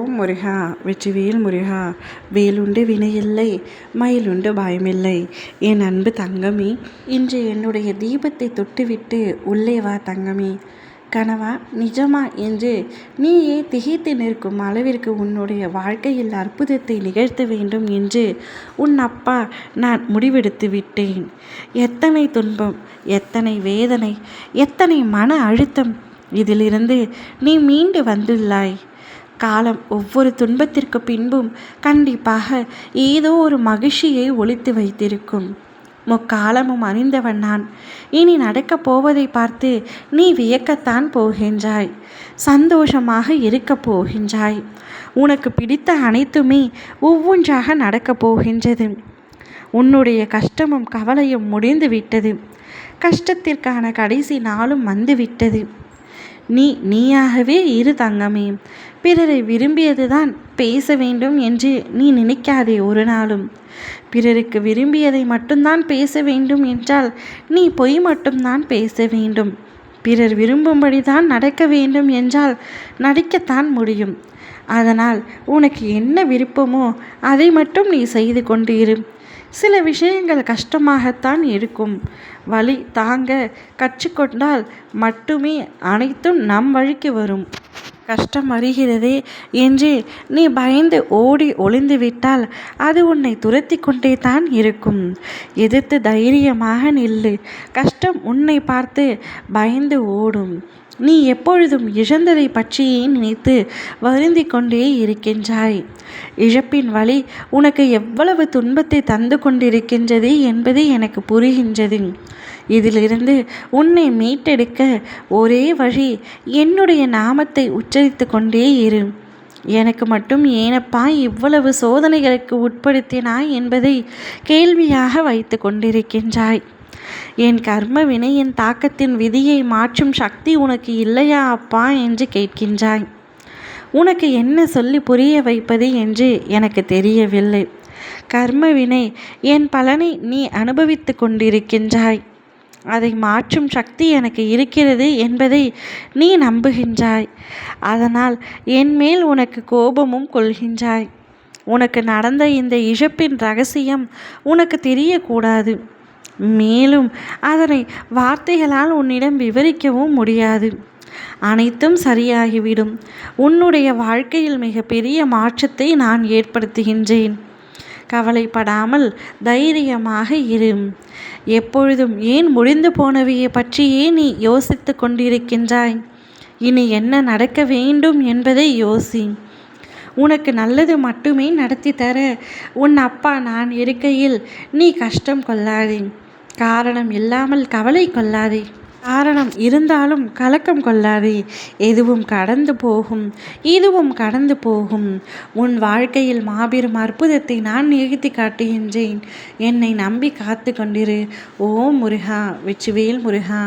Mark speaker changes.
Speaker 1: ஓம் முருகா வெற்றிவேல் முருகா. வேலுண்டு வினையில்லை, மயிலுண்டு பயமில்லை. என் அன்பு தங்கமே, இன்று என்னுடைய தீபத்தை தொட்டுவிட்டு உள்ளே வா தங்கமே. கனவா நிஜமா என்று நீயே திகைத்து நிற்கும் அளவிற்கு உன்னுடைய வாழ்க்கையில் அற்புதத்தை நிகழ்த்த வேண்டும் என்று உன் அப்பா நான் முடிவெடுத்து விட்டேன். எத்தனை துன்பம், எத்தனை வேதனை, எத்தனை மன அழுத்தம், இதிலிருந்து நீ மீண்டு வந்துள்ளாய். காலம் ஒவ்வொரு துன்பத்திற்கு பின்பும் கண்டிப்பாக ஏதோ ஒரு மகிழ்ச்சியை ஒளித்து வைத்திருக்கும். முக்காலமும் அறிந்தவன் நான். இனி நடக்கப் போவதை பார்த்து நீ வியக்கத்தான் போகின்றாய். சந்தோஷமாக இருக்கப் போகின்றாய். உனக்கு பிடித்த அனைத்துமே ஒவ்வொன்றாக நடக்கப் போகின்றது. உன்னுடைய கஷ்டமும் கவலையும் முடிந்து விட்டது. கஷ்டத்திற்கான கடைசி நாளும் வந்துவிட்டது. நீயாகவே இரு தங்கமே. பிறரை விரும்பியதுதான் பேச வேண்டும் என்று நீ நினைக்காதே ஒரு நாளும். பிறருக்கு விரும்பியதை மட்டும்தான் பேச வேண்டும் என்றால் நீ பொய் மட்டும்தான் பேச வேண்டும். பிறர் விரும்பும்படி தான் நடக்க வேண்டும் என்றால் நடிக்கத்தான் முடியும். அதனால் உனக்கு என்ன விருப்பமோ அதை மட்டும் நீ செய்து கொண்டு இரு. சில விஷயங்கள் கஷ்டமாகத்தான் இருக்கும். வலி தாங்க கற்றுக்கொண்டால் மட்டுமே அனைத்தும் நம் வழிக்கு வரும். கஷ்டம் வருகிறதே என்று நீ பயந்து ஓடி ஒளிந்து விட்டால் அது உன்னை துரத்தி கொண்டே தான் இருக்கும். எதிர்த்து தைரியமாக நில்லு. கஷ்டம் உன்னை பார்த்து பயந்து ஓடும். நீ எப்பொழுதும் இழந்ததை பற்றியே நினைத்து வருந்தி கொண்டே இருக்கின்றாய். இழப்பின் வலி உனக்கு எவ்வளவு துன்பத்தை தந்து கொண்டிருக்கின்றது என்பது எனக்கு புரிகின்றது. இதிலிருந்து உன்னை மீட்டெடுக்க ஒரே வழி என்னுடைய நாமத்தை உச்சரித்து கொண்டே இரு. எனக்கு மட்டும் ஏனப்பா இவ்வளவு சோதனைகளுக்கு உட்படுத்தினாய் என்பதை கேள்வியாக வைத்து கொண்டிருக்கின்றாய். என் கர்ம வினையின் தாக்கத்தின் விதியை மாற்றும் சக்தி உனக்கு இல்லையா அப்பா என்று கேட்கின்றாய். உனக்கு என்ன சொல்லி புரிய வைப்பது என்று எனக்கு தெரியவில்லை. கர்ம வினை என் பலனை நீ அனுபவித்து கொண்டிருக்கின்றாய். அதை மாற்றும் சக்தி எனக்கு இருக்கிறது என்பதை நீ நம்புகின்றாய். அதனால் என் மேல் உனக்கு கோபமும் கொள்கின்றாய். உனக்கு நடந்த இந்த இழப்பின் ரகசியம் உனக்கு தெரியக்கூடாது. மேலும் அதனை வார்த்தைகளால் உன்னிடம் விவரிக்கவும் முடியாது. அனைத்தும் சரியாகிவிடும். உன்னுடைய வாழ்க்கையில் மிகப்பெரிய மாற்றத்தை நான் ஏற்படுத்துகின்றேன். கவலைப்படாமல் தைரியமாக இரு. எப்பொழுதும் ஏன் முடிந்து போனவையை பற்றியே நீ யோசித்து கொண்டிருக்கின்றாய்? இனி என்ன நடக்க வேண்டும் என்பதை யோசி. உனக்கு நல்லது மட்டுமே நடத்தி தர உன் அப்பா நான் இருக்கையில் நீ கஷ்டம் கொள்ளாதே. காரணம் இல்லாமல் கவலை கொள்ளாதே. காரணம் இருந்தாலும் கலக்கம் கொள்ளாதே. எதுவும் கடந்து போகும். இதுவும் கடந்து போகும். உன் வாழ்க்கையில் மாபெரும் அற்புதத்தை நான் நிகழ்த்தி காட்டுகின்றேன். என்னை நம்பி காத்து கொண்டிரு. ஓம் முருகா வெற்றிவேல் முருகா.